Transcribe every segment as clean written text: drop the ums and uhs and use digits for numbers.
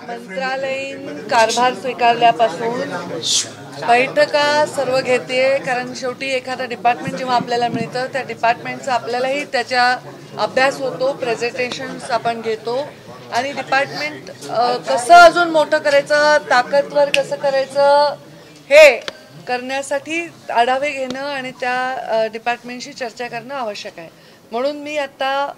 मंत्रालयीन कारभार स्वीकारल्यापासून बैठका सर्व घेते, कारण शेवटी एखादं डिपार्टमेंट जेव्हा आपल्याला मिळतं त्या डिपार्टमेंटचा आपल्यालाही त्याच्या अभ्यास होतो, प्रेझेंटेशन्स आपण घेतो आणि डिपार्टमेंट कसं अजून मोठं करायचं, ताकदवर कसं करायचं हे करण्यासाठी आढावे घेणं आणि त्या डिपार्टमेंटशी चर्चा करणं आवश्यक आहे. म्हणून मी आता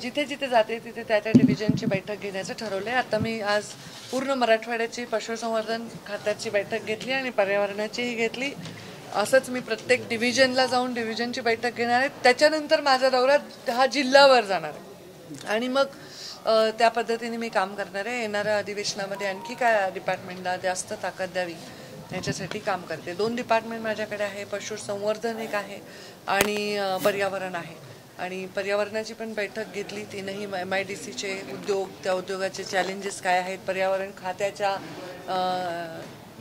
जिथे जिथे जाते तिथे त्या त्या डिव्हिजनची बैठक घेण्याचं ठरवलं आहे. आता मी आज पूर्ण मराठवाड्याची पशुसंवर्धन खात्याची बैठक घेतली आणि पर्यावरणाचीही घेतली. असंच मी प्रत्येक डिव्हिजनला जाऊन डिव्हिजनची बैठक घेणार आहे. त्याच्यानंतर माझा दौरा हा जिल्ह्यावर जाणार आहे आणि मग त्या पद्धतीने मी काम करणार आहे. येणाऱ्या अधिवेशनामध्ये आणखी काय डिपार्टमेंटला जास्त ताकद द्यावी याच्यासाठी काम करते. 2 डिपार्टमेंट माझ्याकडे आहे, पशुसंवर्धन एक आहे आणि पर्यावरण आहे. आणि पर्यावरणाची पण बैठक घेतली, तीनही MIDCचे उद्योग, त्या उद्योगाचे चॅलेंजेस काय आहेत, पर्यावरण खात्याच्या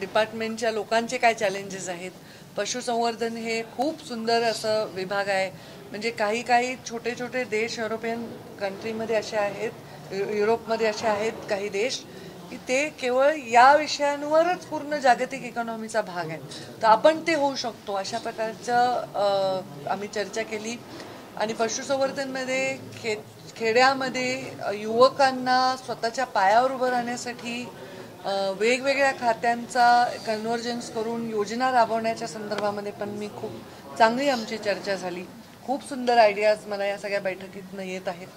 डिपार्टमेंटच्या लोकांचे काय चॅलेंजेस आहेत. पशुसंवर्धन हे खूप सुंदर असं विभाग आहे. म्हणजे काही काही छोटे छोटे देश युरोपियन कंट्रीमध्ये असे आहेत, युरोपमध्ये असे आहेत काही देश की ते केवळ या विषयांवरच पूर्ण जागतिक इकॉनॉमीचा भाग आहे. तर आपण ते होऊ शकतो अशा प्रकारचं आम्ही चर्चा केली. आणि पशुसंवर्धनमध्ये खेड्यामध्ये युवकांना स्वतःच्या पायावर उभं राहण्यासाठी वेगवेगळ्या खात्यांचा कन्व्हर्जन्स करून योजना राबवण्याच्या संदर्भामध्ये पण मी खूप चांगली आमची चर्चा झाली. खूप सुंदर आयडियाज मला या सगळ्या बैठकीतनं येत आहेत.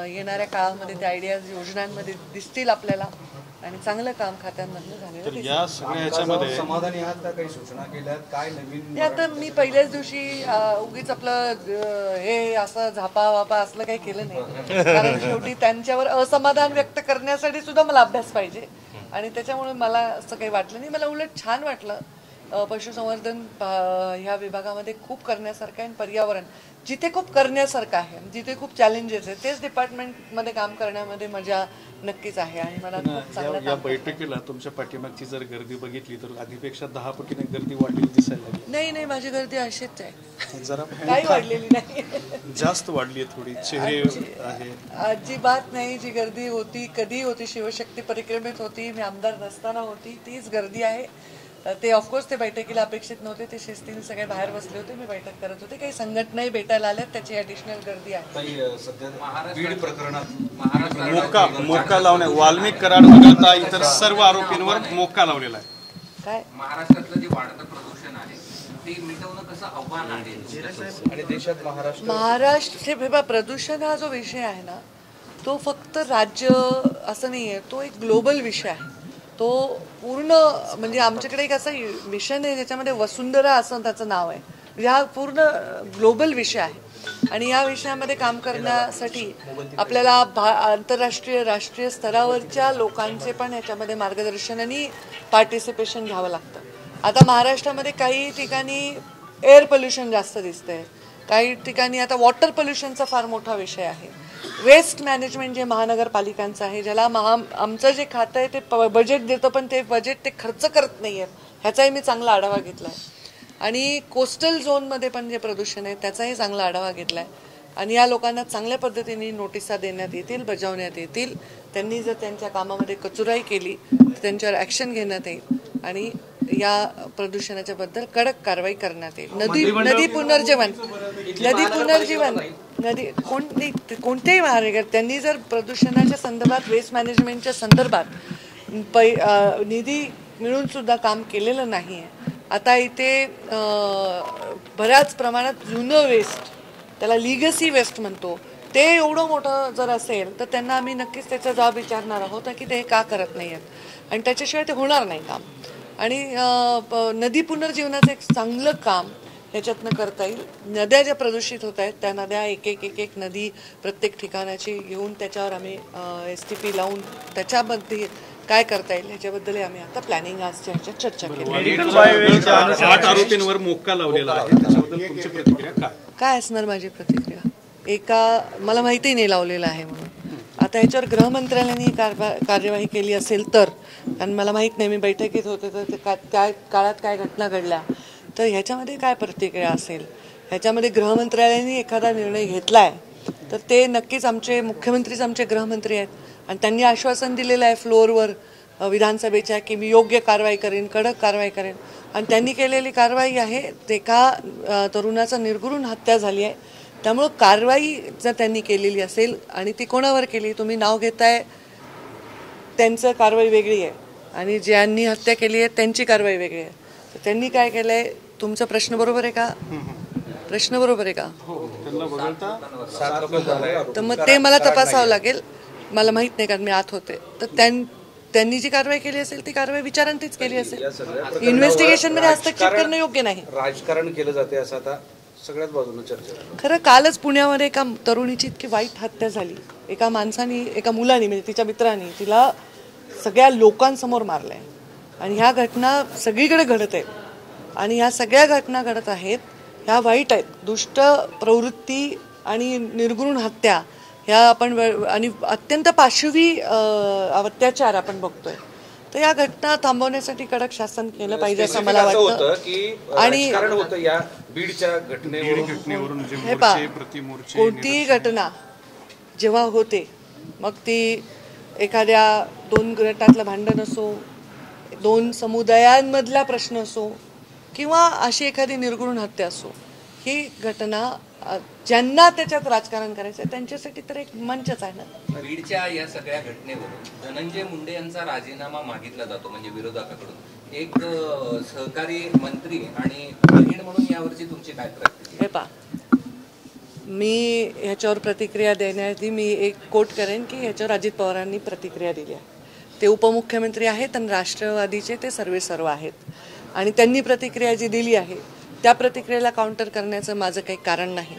येणाऱ्या काळामध्ये त्या आयडियाज योजनांमध्ये दिसतील आपल्याला आणि चांगलं काम खात्यांमधलं झालेलं. या सगळ्या ह्याच्यामध्ये समाधानी आहात का? काही सूचना केल्यात काय नवीन? आता मी पहिल्याच दिवशी उगीच आपलं हे असं झापा वापा असलं काही केलं नाही, कारण शेवटी त्यांच्यावर असमाधान व्यक्त करण्यासाठी सुद्धा मला अभ्यास पाहिजे आणि त्याच्यामुळे मला असं काही वाटलं नाही. मला उलट छान वाटलं. पशुसंवर्धन ह्या विभागामध्ये खूप करण्यासारखं आहे आणि पर्यावरण जिथे खूप करण्यासारखं आहे, जिथे खूप चॅलेंजेस आहेत, तेच डिपार्टमेंटमध्ये काम करण्यामध्ये मजा नक्कीच आहे आणि मला खूप चांगलं. या बैठकीला तुमच्या पाठीमागची जर गर्दी बघितली तर आधीपेक्षा 10 पटीने गर्दी वाढलेली दिसायला लागली. नाही, माझी गर्दी अशीच आहे, जरा काही वाढलेली नाही. जास्त वाढली आहे थोडी, चेहरे आहे. अजिबात नाही. जी गर्दी होती कधी होती, शिवशक्ती परिक्रमेत होती, मी आमदार नसताना होती, तीच गर्दी आहे. ते ऑफकोर्स ते बैठकीला अपेक्षित नव्हते, ते शिस्तीने सगळे बाहेर बसले होते, मी बैठक करत होते. काही संघटनाही भेटायला आल्यात, त्याची ॲडिशनल गर्दी आहे. बीड प्रकरणात मोक्का लावण्या वाल्मिक कराड वगळता इतर सर्व आरोपींवर मोक्का लावलेला आहे. काय महाराष्ट्रातलं जे वाढतं प्रदूषण आहे ते मिटवणं कसं आव्हान आहे आणि देशात महाराष्ट्र प्रदूषण हा जो विषय आहे ना, तो फक्त राज्य असं नाही आहे, तो एक ग्लोबल विषय आहे. तो पूर्ण म्हणजे आमच्याकडे एक असा मिशन आहे ज्याच्यामध्ये वसुंधरा असं त्याचं नाव आहे. म्हणजे हा पूर्ण ग्लोबल विषय आहे आणि या विषयामध्ये काम करण्यासाठी आपल्याला आंतरराष्ट्रीय राष्ट्रीय स्तरावरच्या लोकांचे पण याच्यामध्ये मार्गदर्शन आणि पार्टिसिपेशन घ्यावं लागतं. आता महाराष्ट्रामध्ये काही ठिकाणी एअर पोल्युशन जास्त दिसतंय, काही ठिकाणी आता वॉटर पोल्युशनचा फार मोठा विषय आहे. वेस्ट मॅनेजमेंट जे महानगरपालिकांचं आहे, ज्याला आमचं जे खातं आहे ते बजेट देतं पण ते बजेट ते खर्च करत नाही आहेत, ह्याचाही मी चांगला आढावा घेतला आहे. आणि कोस्टल झोनमध्ये पण जे प्रदूषण आहे त्याचाही चांगला आढावा घेतला आहे आणि या लोकांना चांगल्या पद्धतीने नोटिसा देण्यात येतील, बजावण्यात येतील. त्यांनी जर त्यांच्या कामामध्ये कचुराई केली तर त्यांच्यावर ॲक्शन घेण्यात येईल आणि या प्रदूषणाच्या बद्दल कडक कारवाई करण्यात येईल. नदी पुनर्जीवन कोणत्याही महानगर त्यांनी जर प्रदूषणाच्या संदर्भात, वेस्ट मॅनेजमेंटच्या संदर्भात निधी मिळून सुद्धा काम केलेलं नाही आहे. आता इथे बऱ्याच प्रमाणात जुनं वेस्ट, त्याला लिगसी वेस्ट म्हणतो, ते एवढं मोठं जर असेल तर त्यांना आम्ही नक्कीच त्याचा जबाब विचारणार आहोत की ते का करत नाही आहेत आणि त्याच्याशिवाय ते होणार नाही काम. आणि नदी पुनर्जीवनाचं एक चांगलं काम ह्याच्यातनं करता येईल. नद्या ज्या प्रदूषित होत आहेत त्या नद्या एक नदी प्रत्येक ठिकाणाची घेऊन त्याच्यावर आम्ही STP लावून त्याच्यामध्ये काय करता येईल ह्याच्याबद्दल आम्ही आता प्लॅनिंग आजच्या ह्याच्यात चर्चा केली. 8 आरोपींवर मोक्का लावलेला आहे, त्याच्याबद्दल तुमची प्रतिक्रिया काय असणार? माझी प्रतिक्रिया मला माहिती नाही लावलेलं आहे म्हणून. आता ह्याच्यावर गृहमंत्रालयाने कार्यवाही केली असेल तर, कारण मला माहीत नाही, मी बैठकीत होते तर त्या काळात काय घटना घडल्या तर ह्याच्यामध्ये काय प्रतिक्रिया असेल. ह्याच्यामध्ये गृहमंत्रालयाने एखादा निर्णय घेतला आहे तर ते नक्कीच आमचे मुख्यमंत्रीच आमचे गृहमंत्री आहेत आणि त्यांनी आश्वासन दिलेलं आहे फ्लोअरवर विधानसभेच्या की मी योग्य कारवाई करेन, कडक कारवाई करेन. आणि त्यांनी केलेली कारवाई आहे ते एका तरुणाचा निर्घृण हत्या झाली आहे. त्यामुळं कारवाई जर त्यांनी केलेली असेल आणि ती कोणावर केली, तुम्ही नाव घेताय त्यांचं कारवाई वेगळी आहे आणि ज्यांनी हत्या केली आहे त्यांची कारवाई वेगळी आहे. तर त्यांनी काय केलं आहे, तुमचा प्रश्न बरोबर आहे का? प्रश्न बरोबर आहे का? तर मग ते मला तपासावं लागेल. मला माहीत नाही कारण मी आत होते. तर त्यांनी जी कारवाई केली असेल ती कारवाई विचारांतीच केली असेल. इन्व्हेस्टिगेशन मध्ये हस्तक्षेप करणं योग्य नाही. राजकारण केलं जाते असं आता सगळ्याच बाजूने चर्चा. खरं कालच पुण्यामध्ये एका तरुणीची इतकी वाईट हत्या झाली. एका माणसाने, एका मुलाने म्हणजे तिच्या मित्राने तिला सगळ्या लोकांसमोर मारलंय. आणि ह्या घटना सगळीकडे घडत आहेत आणि ह्या सगळ्या घटना घडत आहेत ह्या वाईट आहेत. दुष्ट प्रवृत्ती आणि निर्घृण हत्या ह्या आपण आणि अत्यंत पाशवी अत्याचार आपण बघतोय. तर या घटना थांबवण्यासाठी कडक शासन केलं पाहिजे असं मला वाटतं. आणि या बीडच्या घटनेवरून हे पहा, कोणतीही घटना जेव्हा होते मग ती एखाद्या दोन गटातलं भांडण असो, दोन समुदायांमधला प्रश्न असो किंवा अशी एखादी निर्घृण हत्या असो, ही घटना ज्यांना त्याच्यात राजकारण करायचं आहे त्यांच्यासाठी तर एक मंचच आहे ना. बीडच्या या सगळ्या घटनेवरून धनंजय मुंडे यांचा राजीनामा मागितला जातो म्हणजे विरोधकाकडून. एक सहकारी मंत्री आणि बहीण म्हणून यावरची तुमची काय प्रतिक्रिया? हे पहा, मी ह्याच्यावर प्रतिक्रिया देण्याआधी मी एक कोट करेन की ह्याच्यावर अजित पवारांनी प्रतिक्रिया दिली आहे. ते उपमुख्यमंत्री आहेत आणि राष्ट्रवादीचे ते सर्व आहेत आणि त्यांनी प्रतिक्रिया जी दिली आहे त्या प्रतिक्रियेला काउंटर करण्याचं माझं काही कारण नाही.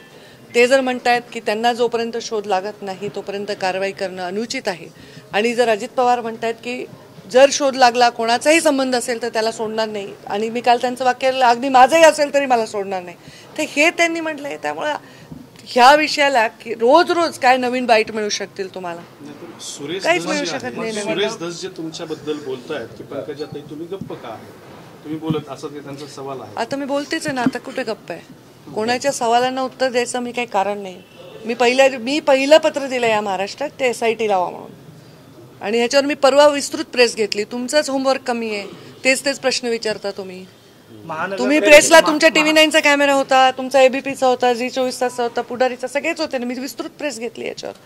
ते जर म्हणतायत की त्यांना जोपर्यंत शोध लागत नाही तोपर्यंत कारवाई करणं अनुचित आहे आणि जर अजित पवार म्हणतायत की जर शोध लागला, कोणाचाही संबंध असेल तर त्याला सोडणार नाही आणि मी काल त्यांचं वाक्य अगदी माझंही असेल तरी मला सोडणार नाही, तर हे त्यांनी म्हटलंय. त्यामुळे ह्या विषयाला की रोज रोज काय नवीन बाईट मिळू शकतील तुम्हाला? काहीच मिळू शकत नाही. सुरेश धस जे तुमच्याबद्दल बोलतायत की पंकजाताई तुम्ही गप्प का तुम्ही बोलत असं ते त्यांचा सवाल आहे. आता मी बोलतेच आहे ना, आता कुठे गप्प आहे? कोणाच्या सवालांना उत्तर द्यायचं मी काही कारण नाही. मी पहिलं पत्र दिलं या महाराष्ट्रात ते SIT लावा म्हणून आणि ह्याच्यावर मी परवा विस्तृत प्रेस घेतली. तुमचंच होमवर्क कमी आहे, तेच प्रश्न विचारता तुम्ही. प्रेसला तुमच्या TV9चा कॅमेरा होता, तुमचा ABPचा होता, Zee24 तासचा होता, पुढारीचा, सगळेच होते ना. मी विस्तृत प्रेस घेतली याच्यावर.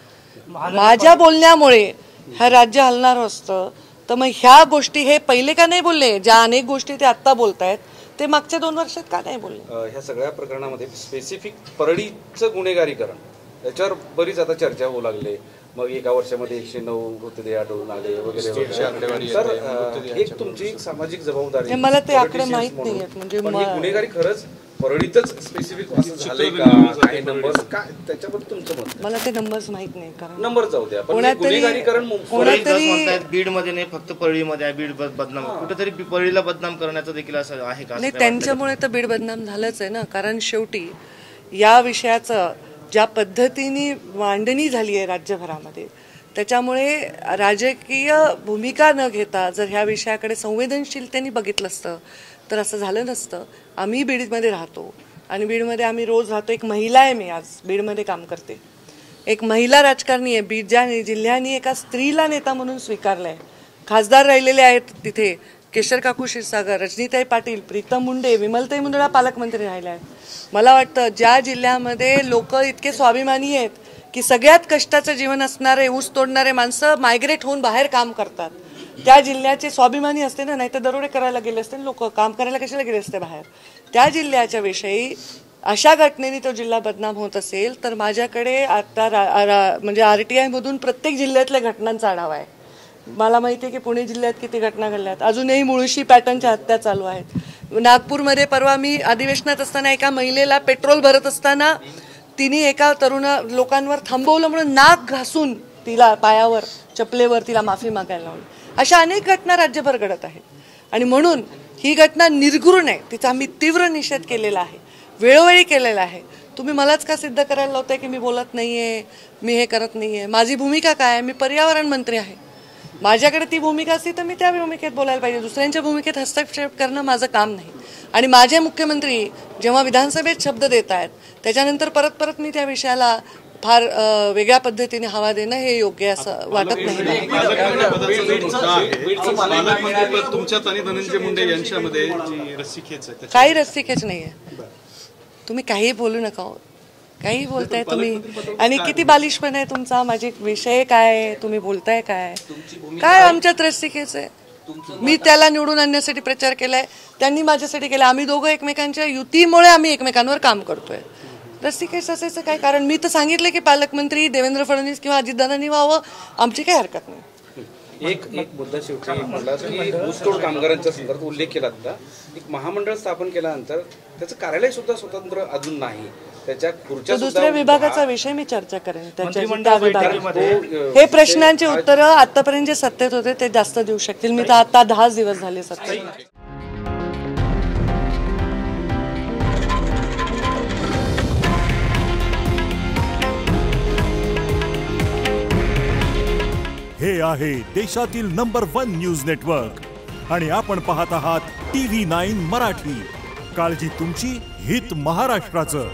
माझ्या बोलण्यामुळे ह्या राज्य हलणार असतं तर मग ह्या गोष्टी हे पहिले का नाही बोलले? ज्या अनेक गोष्टी ते आत्ता बोलतायत ते मागच्या 2 वर्षात का नाही बोलले? ह्या सगळ्या प्रकरणामध्ये स्पेसिफिक परळीचं गुन्हेगारीकरण याच्यावर बरीच आता चर्चा होऊ लागली. मग एका वर्षामध्ये 109 मृतदेह आढळून आले वगैरे. तर एक तुमची सामाजिक जबाबदारी, मला ते आकडे माहित नाही आहेत. म्हणजे गुन्हेगारी खरंच परळीतच स्पेसिफिक असं झालंय का? काय नंबर काय त्याच्याबद्दल तुमचं मत? मला ते नंबर्स माहित नाही कारण नंबर जाऊ द्या, पण गुन्हेगारीकरण बीड मध्ये नाही फक्त परळीमध्ये आहे. बीड बदनाम कुठेतरी परळीला बदनाम करण्याचं देखील असं आहे का? नाही, त्यांच्यामुळे तर बीड बदनाम झालंच आहे ना. कारण शेवटी या विषयाचं ज्या पद्धतीने मांडणी झाली आहे राज्यभरामध्ये त्याच्यामुळे राजकीय भूमिका न घेता जर ह्या विषयाकडे संवेदनशीलतेने बघितलं असतं तर असं झालं नसतं. आम्ही बीडमध्ये राहतो आणि बीडमध्ये आम्ही रोज राहतो. एक महिला आहे, मी आज बीडमध्ये काम करते, एक महिला राजकारणी आहे. बीड ज्या जिल्ह्याने एका स्त्रीला नेता म्हणून स्वीकारलं आहे. खासदार राहिलेले आहेत तिथे केशर काकू क्षीरसागर, रजनीताई पाटील, प्रीतम मुंडे, विमलताई मुंदडा पालकमंत्री राहिल्या आहेत. मला वाटतं ज्या जिल्ह्यामध्ये लोक इतके स्वाभिमानी आहेत की सगळ्यात कष्टाचं जीवन असणारे ऊस तोडणारे माणसं मायग्रेट होऊन बाहेर काम करतात, त्या जिल्ह्याचे स्वाभिमानी असते ना. नाही तर दरोडे करायला गेले असते लोक, काम करायला कशाला गेले असते बाहेर. त्या जिल्ह्याच्या विषयी अशा घटनेने तो जिल्हा बदनाम होत असेल तर माझ्याकडे आता म्हणजे RTI मधून प्रत्येक जिल्ह्यातल्या घटनांचा आढावा आहे. मला माहिती आहे की पुणे जिल्ह्यात किती घटना घडल्यात. अजूनही मुळशी पॅटर्नच्या हत्या चालू आहेत. नागपूरमध्ये परवा मी अधिवेशनात असताना एका महिलेला पेट्रोल भरत असताना तिने एका लोकांवर थांबवलं म्हणून नाक घासून तिला पायावर चपलेवर तिला माफी मागायला लावली. अशा अनेक घटना राज्यभर घडत आहेत आणि म्हणून ही घटना निर्घृण आहे. तिचा आम्ही तीव्र निषेध केलेला आहे, वेळोवेळी केलेला आहे. तुम्ही मलाच का सिद्ध करायला लावताय की मी बोलत नाहीये, मी हे करत नाहीये? माझी भूमिका काय आहे? मी पर्यावरण मंत्री आहे. माझ्याकडे ती भूमिका असती तर मी त्या भूमिकेत बोलायला पाहिजे. दुसऱ्यांच्या भूमिकेत हस्तक्षेप करणं माझं काम नाही. आणि माझे मुख्यमंत्री जेव्हा विधानसभेत शब्द देत आहेत त्याच्यानंतर परत मी त्या विषयाला फार वेगळ्या पद्धतीने हवा देणं हे योग्य असं वाटत नाही. पालकमंत्रीपद तुमच्यात आणि धनंजय मुंडे यांच्यामध्ये जी रस्सीखेच आहे काही रस्सीखेच नाहीये. तुम्ही काही बोलू नका, काही बोलताय तुम्ही, आणि किती बालिशपण आहे तुमचा. माझे विषय काय, तुम्ही बोलताय काय, काय आमच्यात रस्सीखेच आहे. मी त्याला निवडून आणण्यासाठी प्रचार केलाय, त्यांनी माझ्यासाठी केला. आम्ही दोघं एकमेकांच्या युतीमुळे आम्ही एकमेकांवर काम करतोय. रस्सीखेच असायचं काय कारण? मी तर सांगितलं की पालकमंत्री देवेंद्र फडणवीस किंवा अजितदादांनी व्हावं, आमची काही हरकत नाही. एक मुद्दा शेवटी म्हटला की ऊसतोड कामगारांच्या संदर्भात उल्लेख केला होता. एक महामंडळ स्थापन केल्यानंतर त्याचं कार्यालय सुद्धा स्वतंत्र अजून नाही, त्याच्या खुर्च्या दुसऱ्या विभागाचा विषय मी चर्चा करेन. हे प्रश्नांची उत्तरं आतापर्यंत जे सत्तेत होते ते जास्त देऊ शकतील. मी तर आता 10 दिवस झाले सत्तेत. हे आहे देशातील नंबर 1 न्यूज नेटवर्क आणि आपण पाहत आहात TV9 मराठी. काळजी तुमची, हित महाराष्ट्राचं.